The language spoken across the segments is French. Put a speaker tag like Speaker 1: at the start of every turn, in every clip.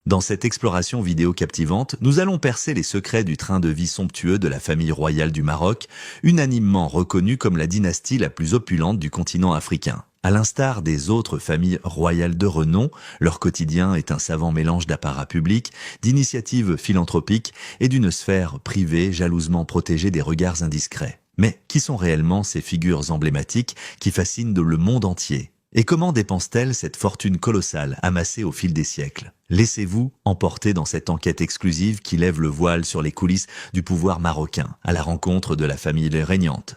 Speaker 1: Dans cette exploration vidéo captivante, nous allons percer les secrets du train de vie somptueux de la famille royale du Maroc, unanimement reconnue comme la dynastie la plus opulente du continent africain. À l'instar des autres familles royales de renom, leur quotidien est un savant mélange d'apparat public, d'initiatives philanthropiques et d'une sphère privée jalousement protégée des regards indiscrets. Mais qui sont réellement ces figures emblématiques qui fascinent le monde entier ? Et comment dépensent-elles cette fortune colossale amassée au fil des siècles ? Laissez-vous emporter dans cette enquête exclusive qui lève le voile sur les coulisses du pouvoir marocain, à la rencontre de la famille régnante.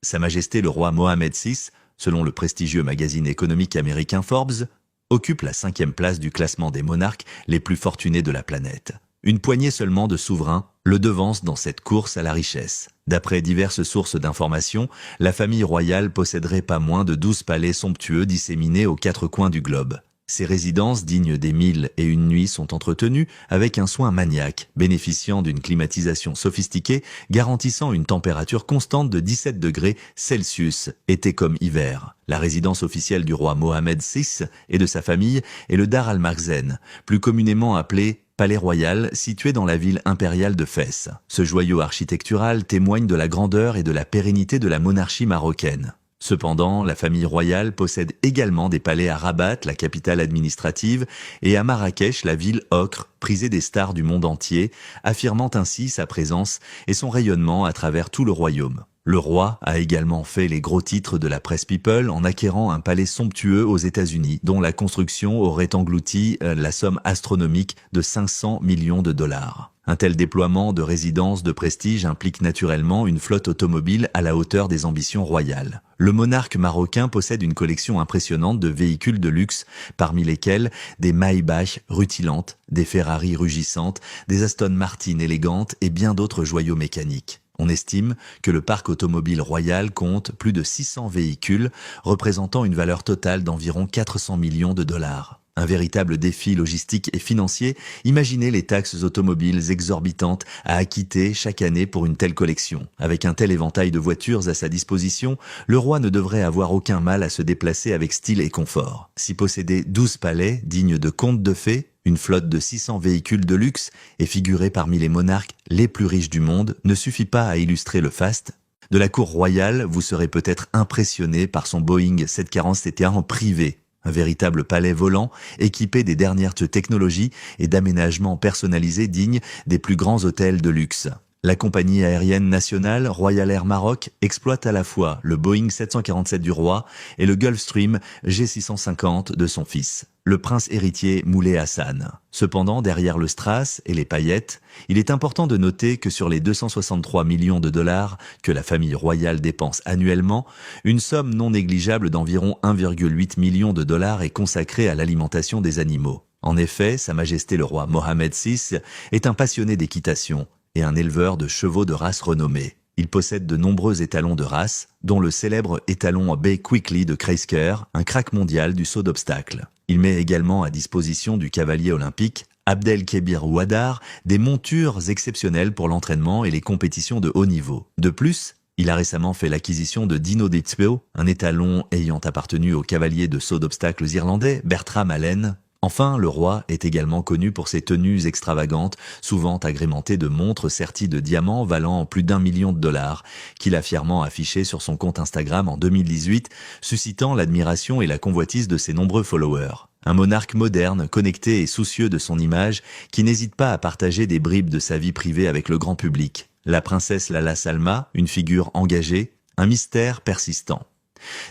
Speaker 1: Sa Majesté le roi Mohammed VI, selon le prestigieux magazine économique américain Forbes, occupe la 5e place du classement des monarques les plus fortunés de la planète. Une poignée seulement de souverains le devancent dans cette course à la richesse. D'après diverses sources d'informations, la famille royale posséderait pas moins de 12 palais somptueux disséminés aux 4 coins du globe. Ces résidences dignes des 1001 nuits sont entretenues avec un soin maniaque, bénéficiant d'une climatisation sophistiquée, garantissant une température constante de 17 degrés Celsius, été comme hiver. La résidence officielle du roi Mohammed VI et de sa famille est le Dar al-Makhzen, plus communément appelé Palais Royal, situé dans la ville impériale de Fès. Ce joyau architectural témoigne de la grandeur et de la pérennité de la monarchie marocaine. Cependant, la famille royale possède également des palais à Rabat, la capitale administrative, et à Marrakech, la ville ocre, prisée des stars du monde entier, affirmant ainsi sa présence et son rayonnement à travers tout le royaume. Le roi a également fait les gros titres de la presse People en acquérant un palais somptueux aux États-Unis, dont la construction aurait englouti la somme astronomique de 500 millions de dollars. Un tel déploiement de résidences de prestige implique naturellement une flotte automobile à la hauteur des ambitions royales. Le monarque marocain possède une collection impressionnante de véhicules de luxe, parmi lesquels des Maybach rutilantes, des Ferrari rugissantes, des Aston Martin élégantes et bien d'autres joyaux mécaniques. On estime que le parc automobile royal compte plus de 600 véhicules, représentant une valeur totale d'environ 400 millions de dollars. Un véritable défi logistique et financier, imaginez les taxes automobiles exorbitantes à acquitter chaque année pour une telle collection. Avec un tel éventail de voitures à sa disposition, le roi ne devrait avoir aucun mal à se déplacer avec style et confort. Si posséder 12 palais dignes de contes de fées, une flotte de 600 véhicules de luxe et figurer parmi les monarques les plus riches du monde ne suffit pas à illustrer le faste. De la cour royale, vous serez peut-être impressionné par son Boeing 747 en privé. Un véritable palais volant équipé des dernières technologies et d'aménagements personnalisés dignes des plus grands hôtels de luxe. La compagnie aérienne nationale Royal Air Maroc exploite à la fois le Boeing 747 du roi et le Gulfstream G650 de son fils, le prince héritier Moulay Hassan. Cependant, derrière le strass et les paillettes, il est important de noter que sur les 263 millions de dollars que la famille royale dépense annuellement, une somme non négligeable d'environ 1,8 million de dollars est consacrée à l'alimentation des animaux. En effet, Sa Majesté le roi Mohammed VI est un passionné d'équitation et un éleveur de chevaux de race renommés. Il possède de nombreux étalons de race, dont le célèbre étalon Bay Quickly de Kreisker, un crack mondial du saut d'obstacles. Il met également à disposition du cavalier olympique Abdelkebir Ouaddar des montures exceptionnelles pour l'entraînement et les compétitions de haut niveau. De plus, il a récemment fait l'acquisition de Dino D'Itzpeo, un étalon ayant appartenu au cavalier de saut d'obstacles irlandais Bertram Allen. Enfin, le roi est également connu pour ses tenues extravagantes, souvent agrémentées de montres serties de diamants valant plus d'1 million de dollars, qu'il a fièrement affichées sur son compte Instagram en 2018, suscitant l'admiration et la convoitise de ses nombreux followers. Un monarque moderne, connecté et soucieux de son image, qui n'hésite pas à partager des bribes de sa vie privée avec le grand public. La princesse Lala Salma, une figure engagée, un mystère persistant.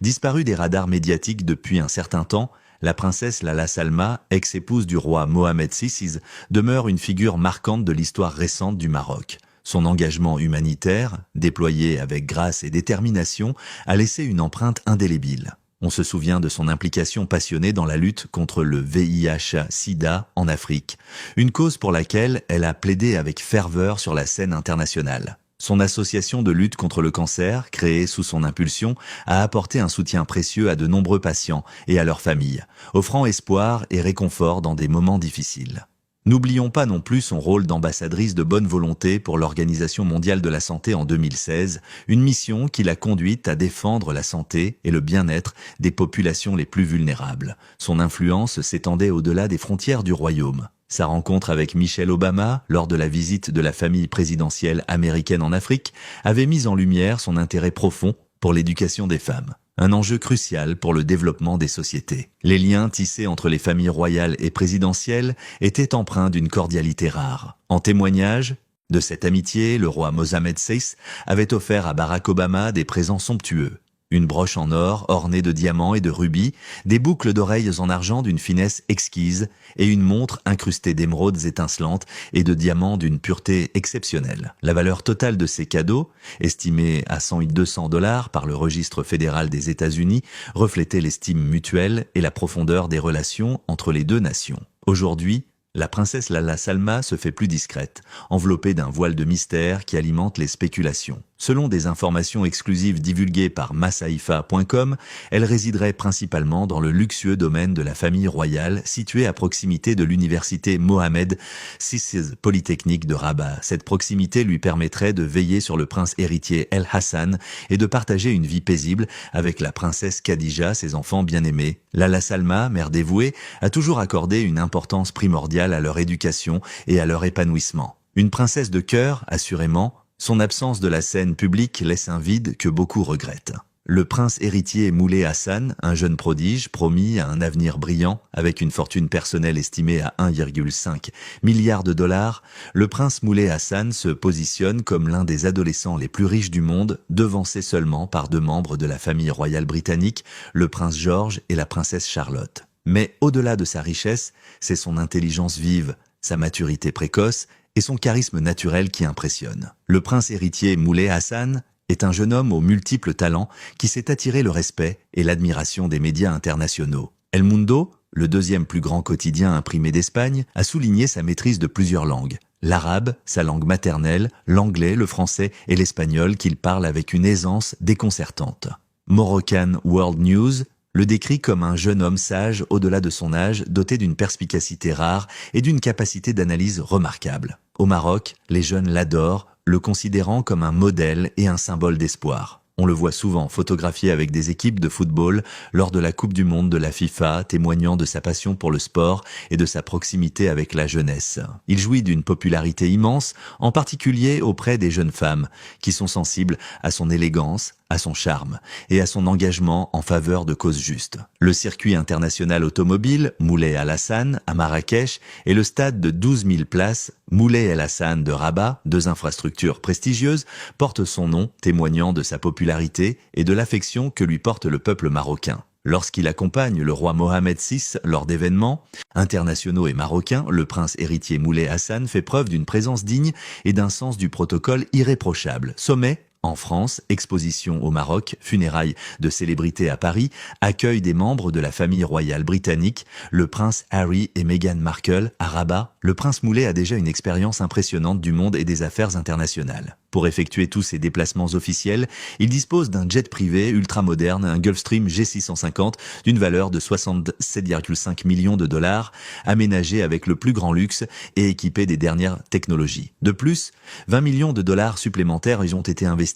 Speaker 1: Disparue des radars médiatiques depuis un certain temps, la princesse Lala Salma, ex-épouse du roi Mohammed VI, demeure une figure marquante de l'histoire récente du Maroc. Son engagement humanitaire, déployé avec grâce et détermination, a laissé une empreinte indélébile. On se souvient de son implication passionnée dans la lutte contre le VIH-Sida en Afrique, une cause pour laquelle elle a plaidé avec ferveur sur la scène internationale. Son association de lutte contre le cancer, créée sous son impulsion, a apporté un soutien précieux à de nombreux patients et à leurs familles, offrant espoir et réconfort dans des moments difficiles. N'oublions pas non plus son rôle d'ambassadrice de bonne volonté pour l'Organisation mondiale de la santé en 2016, une mission qui l'a conduite à défendre la santé et le bien-être des populations les plus vulnérables. Son influence s'étendait au-delà des frontières du royaume. Sa rencontre avec Michelle Obama, lors de la visite de la famille présidentielle américaine en Afrique, avait mis en lumière son intérêt profond pour l'éducation des femmes. Un enjeu crucial pour le développement des sociétés. Les liens tissés entre les familles royales et présidentielles étaient empreints d'une cordialité rare. En témoignage de cette amitié, le roi Mohammed VI avait offert à Barack Obama des présents somptueux. Une broche en or ornée de diamants et de rubis, des boucles d'oreilles en argent d'une finesse exquise et une montre incrustée d'émeraudes étincelantes et de diamants d'une pureté exceptionnelle. La valeur totale de ces cadeaux, estimée à 100 $200 par le registre fédéral des États-Unis, reflétait l'estime mutuelle et la profondeur des relations entre les deux nations. Aujourd'hui, la princesse Lala Salma se fait plus discrète, enveloppée d'un voile de mystère qui alimente les spéculations. Selon des informations exclusives divulguées par Massaifa.com, elle résiderait principalement dans le luxueux domaine de la famille royale situé à proximité de l'université Mohammed VI Polytechnique de Rabat. Cette proximité lui permettrait de veiller sur le prince héritier El Hassan et de partager une vie paisible avec la princesse Khadija, ses enfants bien-aimés. Lala Salma, mère dévouée, a toujours accordé une importance primordiale à leur éducation et à leur épanouissement. Une princesse de cœur, assurément. Son absence de la scène publique laisse un vide que beaucoup regrettent. Le prince héritier Moulay Hassan, un jeune prodige promis à un avenir brillant, avec une fortune personnelle estimée à 1,5 milliard de dollars, le prince Moulay Hassan se positionne comme l'un des adolescents les plus riches du monde, devancé seulement par deux membres de la famille royale britannique, le prince George et la princesse Charlotte. Mais au-delà de sa richesse, c'est son intelligence vive, sa maturité précoce et son charisme naturel qui impressionne. Le prince héritier Moulay Hassan est un jeune homme aux multiples talents qui s'est attiré le respect et l'admiration des médias internationaux. El Mundo, le deuxième plus grand quotidien imprimé d'Espagne, a souligné sa maîtrise de plusieurs langues. L'arabe, sa langue maternelle, l'anglais, le français et l'espagnol qu'il parle avec une aisance déconcertante. Moroccan World News le décrit comme un jeune homme sage au-delà de son âge, doté d'une perspicacité rare et d'une capacité d'analyse remarquable. Au Maroc, les jeunes l'adorent, le considérant comme un modèle et un symbole d'espoir. On le voit souvent photographié avec des équipes de football lors de la Coupe du Monde de la FIFA, témoignant de sa passion pour le sport et de sa proximité avec la jeunesse. Il jouit d'une popularité immense, en particulier auprès des jeunes femmes, qui sont sensibles à son élégance, à son charme et à son engagement en faveur de causes justes. Le circuit international automobile Moulay Al Hassan à Marrakech et le stade de 12 000 places Moulay El Hassan de Rabat, deux infrastructures prestigieuses, portent son nom, témoignant de sa popularité et de l'affection que lui porte le peuple marocain. Lorsqu'il accompagne le roi Mohammed VI lors d'événements internationaux et marocains, le prince héritier Moulay Hassan fait preuve d'une présence digne et d'un sens du protocole irréprochable. Sommet en France, exposition au Maroc, funérailles de célébrités à Paris, accueil des membres de la famille royale britannique, le prince Harry et Meghan Markle à Rabat. Le prince Moulay a déjà une expérience impressionnante du monde et des affaires internationales. Pour effectuer tous ses déplacements officiels, il dispose d'un jet privé ultra-moderne, un Gulfstream G650 d'une valeur de 67,5 millions de dollars, aménagé avec le plus grand luxe et équipé des dernières technologies. De plus, 20 millions de dollars supplémentaires y ont été investis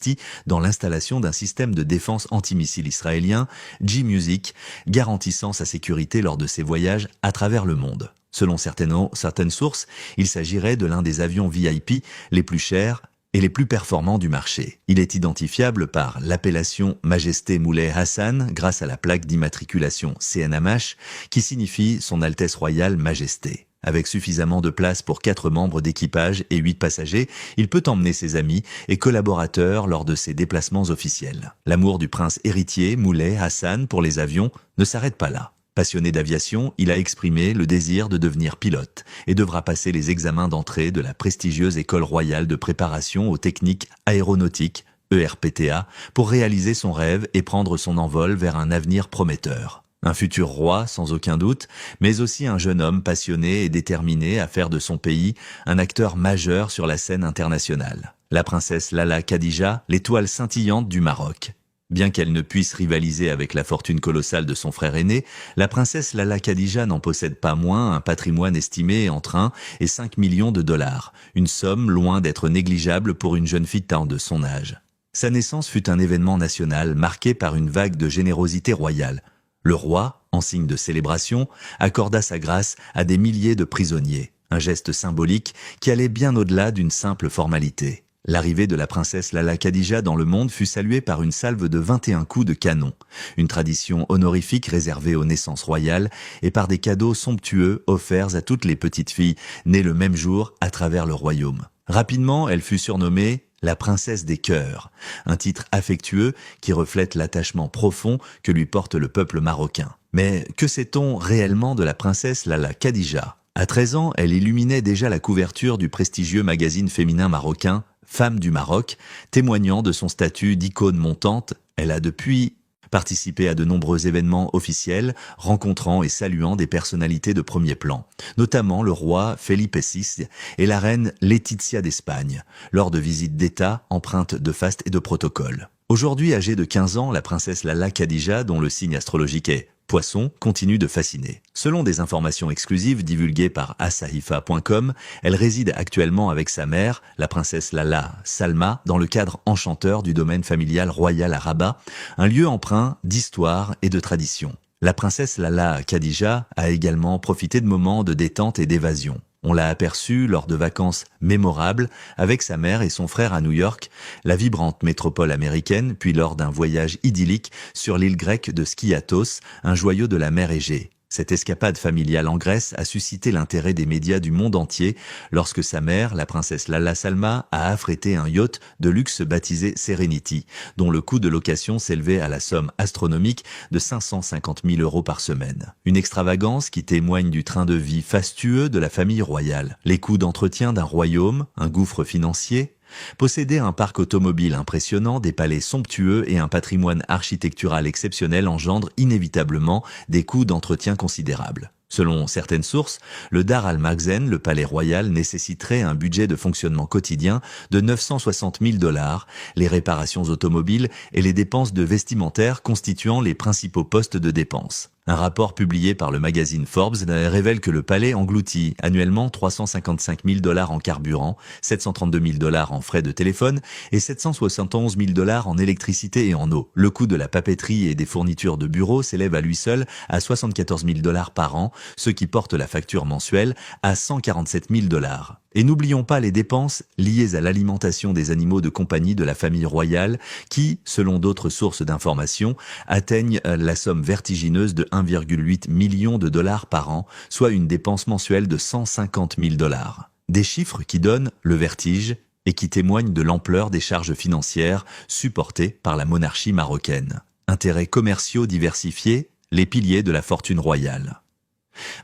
Speaker 1: dans l'installation d'un système de défense antimissile israélien, G-Music, garantissant sa sécurité lors de ses voyages à travers le monde. Selon certaines sources, il s'agirait de l'un des avions VIP les plus chers et les plus performants du marché. Il est identifiable par l'appellation Majesté Moulay Hassan grâce à la plaque d'immatriculation CNMH qui signifie Son Altesse Royale Majesté. Avec suffisamment de place pour 4 membres d'équipage et 8 passagers, il peut emmener ses amis et collaborateurs lors de ses déplacements officiels. L'amour du prince héritier Moulay Hassan pour les avions ne s'arrête pas là. Passionné d'aviation, il a exprimé le désir de devenir pilote et devra passer les examens d'entrée de la prestigieuse École royale de préparation aux techniques aéronautiques, ERPTA, pour réaliser son rêve et prendre son envol vers un avenir prometteur. Un futur roi, sans aucun doute, mais aussi un jeune homme passionné et déterminé à faire de son pays un acteur majeur sur la scène internationale. La princesse Lala Khadija, l'étoile scintillante du Maroc. Bien qu'elle ne puisse rivaliser avec la fortune colossale de son frère aîné, la princesse Lala Khadija n'en possède pas moins un patrimoine estimé entre 1 et 5 millions de dollars, une somme loin d'être négligeable pour une jeune fille de son âge. Sa naissance fut un événement national marqué par une vague de générosité royale. Le roi, en signe de célébration, accorda sa grâce à des milliers de prisonniers. un geste symbolique qui allait bien au-delà d'une simple formalité. L'arrivée de la princesse Lala Khadija dans le monde fut saluée par une salve de 21 coups de canon, une tradition honorifique réservée aux naissances royales et par des cadeaux somptueux offerts à toutes les petites filles nées le même jour à travers le royaume. Rapidement, elle fut surnommée la princesse des cœurs, un titre affectueux qui reflète l'attachement profond que lui porte le peuple marocain. Mais que sait-on réellement de la princesse Lala Khadija ? À 13 ans, elle illuminait déjà la couverture du prestigieux magazine féminin marocain Femme du Maroc, témoignant de son statut d'icône montante. Elle a depuis participé à de nombreux événements officiels, rencontrant et saluant des personnalités de premier plan, notamment le roi Felipe VI et la reine Laetitia d'Espagne, lors de visites d'État empreintes de faste et de protocole. Aujourd'hui âgée de 15 ans, la princesse Lala Khadija, dont le signe astrologique est Poisson, continue de fasciner. Selon des informations exclusives divulguées par asahifa.com, elle réside actuellement avec sa mère, la princesse Lala Salma, dans le cadre enchanteur du domaine familial royal à Rabat, un lieu empreint d'histoire et de tradition. La princesse Lala Khadija a également profité de moments de détente et d'évasion. On l'a aperçue lors de vacances mémorables avec sa mère et son frère à New York, la vibrante métropole américaine, puis lors d'un voyage idyllique sur l'île grecque de Skiathos, un joyau de la mer Égée. Cette escapade familiale en Grèce a suscité l'intérêt des médias du monde entier lorsque sa mère, la princesse Lala Salma, a affrété un yacht de luxe baptisé Serenity, dont le coût de location s'élevait à la somme astronomique de 550 000 € par semaine. Une extravagance qui témoigne du train de vie fastueux de la famille royale. Les coûts d'entretien d'un royaume, un gouffre financier, posséder un parc automobile impressionnant, des palais somptueux et un patrimoine architectural exceptionnel engendre inévitablement des coûts d'entretien considérables. Selon certaines sources, le Dar al-Makhzen, le palais royal, nécessiterait un budget de fonctionnement quotidien de 960 000 $, les réparations automobiles et les dépenses de vestimentaire constituant les principaux postes de dépenses. Un rapport publié par le magazine Forbes révèle que le palais engloutit annuellement 355 000 $ en carburant, 732 000 $ en frais de téléphone et 771 000 $ en électricité et en eau. Le coût de la papeterie et des fournitures de bureau s'élève à lui seul à 74 000 $ par an, ce qui porte la facture mensuelle à 147 000 $. Et n'oublions pas les dépenses liées à l'alimentation des animaux de compagnie de la famille royale qui, selon d'autres sources d'information, atteignent la somme vertigineuse de 1,8 million de $ par an, soit une dépense mensuelle de 150 000 $. Des chiffres qui donnent le vertige et qui témoignent de l'ampleur des charges financières supportées par la monarchie marocaine. Intérêts commerciaux diversifiés, les piliers de la fortune royale.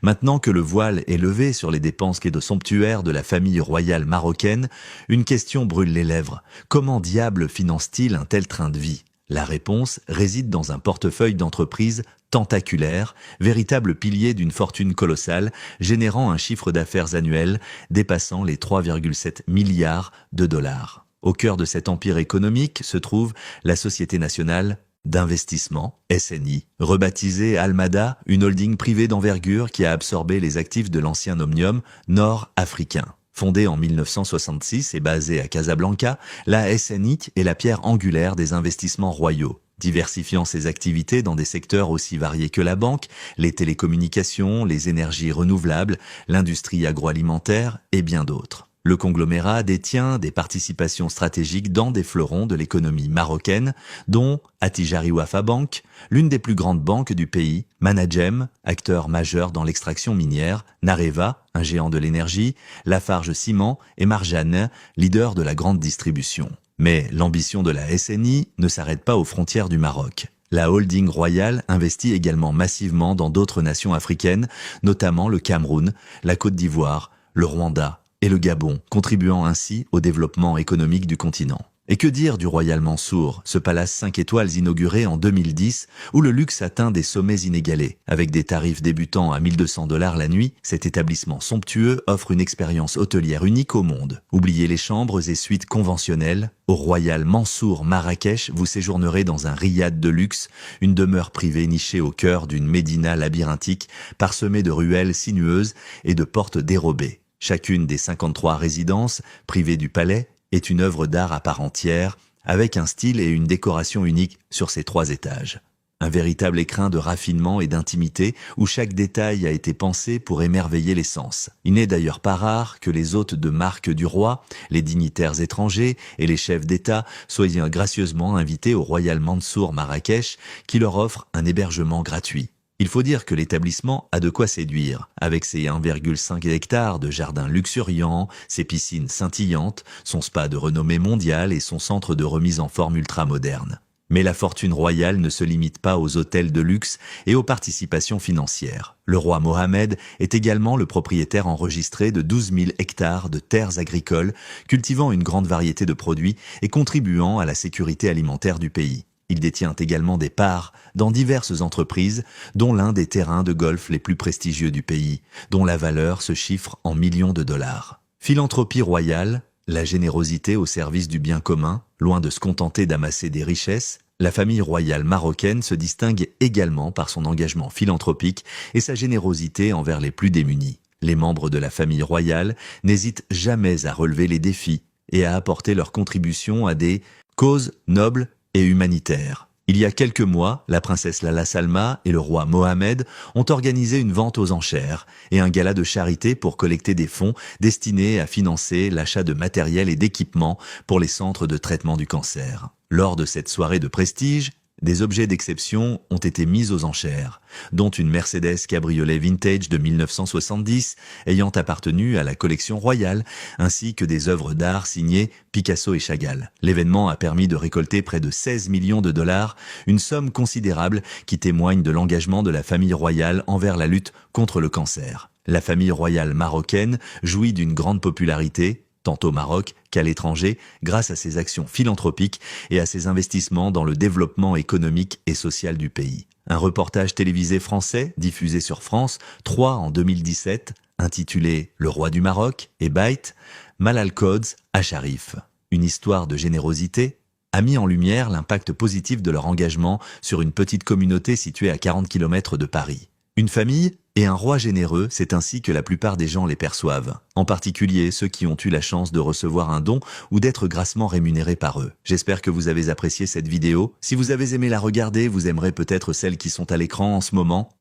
Speaker 1: Maintenant que le voile est levé sur les dépenses et de somptuaires de la famille royale marocaine, une question brûle les lèvres. Comment diable finance-t-il un tel train de vie ? La réponse réside dans un portefeuille d'entreprises tentaculaire, véritable pilier d'une fortune colossale, générant un chiffre d'affaires annuel dépassant les 3,7 milliards de $. Au cœur de cet empire économique se trouve la Société nationale d'investissement, SNI, rebaptisée Almada, une holding privée d'envergure qui a absorbé les actifs de l'ancien Omnium nord-africain. Fondée en 1966 et basée à Casablanca, la SNI est la pierre angulaire des investissements royaux, diversifiant ses activités dans des secteurs aussi variés que la banque, les télécommunications, les énergies renouvelables, l'industrie agroalimentaire et bien d'autres. Le conglomérat détient des participations stratégiques dans des fleurons de l'économie marocaine, dont Attijari Wafa Bank, l'une des plus grandes banques du pays, Managem, acteur majeur dans l'extraction minière, Nareva, un géant de l'énergie, Lafarge Ciment et Marjan, leader de la grande distribution. Mais l'ambition de la SNI ne s'arrête pas aux frontières du Maroc. La holding royale investit également massivement dans d'autres nations africaines, notamment le Cameroun, la Côte d'Ivoire, le Rwanda et le Gabon, contribuant ainsi au développement économique du continent. Et que dire du Royal Mansour, ce palace 5 étoiles inauguré en 2010, où le luxe atteint des sommets inégalés. Avec des tarifs débutant à 1 200 $ la nuit, cet établissement somptueux offre une expérience hôtelière unique au monde. Oubliez les chambres et suites conventionnelles. Au Royal Mansour Marrakech, vous séjournerez dans un riad de luxe, une demeure privée nichée au cœur d'une médina labyrinthique, parsemée de ruelles sinueuses et de portes dérobées. Chacune des 53 résidences, privées du palais, est une œuvre d'art à part entière, avec un style et une décoration unique sur ses 3 étages. Un véritable écrin de raffinement et d'intimité où chaque détail a été pensé pour émerveiller les sens. Il n'est d'ailleurs pas rare que les hôtes de marque du roi, les dignitaires étrangers et les chefs d'État soient gracieusement invités au Royal Mansour Marrakech qui leur offre un hébergement gratuit. Il faut dire que l'établissement a de quoi séduire, avec ses 1,5 hectares de jardins luxuriants, ses piscines scintillantes, son spa de renommée mondiale et son centre de remise en forme ultramoderne. Mais la fortune royale ne se limite pas aux hôtels de luxe et aux participations financières. Le roi Mohammed est également le propriétaire enregistré de 12 000 hectares de terres agricoles, cultivant une grande variété de produits et contribuant à la sécurité alimentaire du pays. Il détient également des parts dans diverses entreprises, dont l'un des terrains de golf les plus prestigieux du pays, dont la valeur se chiffre en millions de dollars. Philanthropie royale, la générosité au service du bien commun, loin de se contenter d'amasser des richesses, la famille royale marocaine se distingue également par son engagement philanthropique et sa générosité envers les plus démunis. Les membres de la famille royale n'hésitent jamais à relever les défis et à apporter leur contribution à des causes nobles et humanitaires. Il y a quelques mois, la princesse Lala Salma et le roi Mohammed ont organisé une vente aux enchères et un gala de charité pour collecter des fonds destinés à financer l'achat de matériel et d'équipements pour les centres de traitement du cancer. Lors de cette soirée de prestige, des objets d'exception ont été mis aux enchères, dont une Mercedes cabriolet vintage de 1970 ayant appartenu à la collection royale, ainsi que des œuvres d'art signées Picasso et Chagall. L'événement a permis de récolter près de 16 millions de dollars, une somme considérable qui témoigne de l'engagement de la famille royale envers la lutte contre le cancer. La famille royale marocaine jouit d'une grande popularité, tant au Maroc qu'à l'étranger, grâce à ses actions philanthropiques et à ses investissements dans le développement économique et social du pays. Un reportage télévisé français, diffusé sur France 3 en 2017, intitulé « Le roi du Maroc et Bait, Malal Quds à Sharif ». Une histoire de générosité a mis en lumière l'impact positif de leur engagement sur une petite communauté située à 40 km de Paris. Une famille et un roi généreux, c'est ainsi que la plupart des gens les perçoivent, en particulier ceux qui ont eu la chance de recevoir un don ou d'être grassement rémunérés par eux. J'espère que vous avez apprécié cette vidéo. Si vous avez aimé la regarder, vous aimerez peut-être celles qui sont à l'écran en ce moment.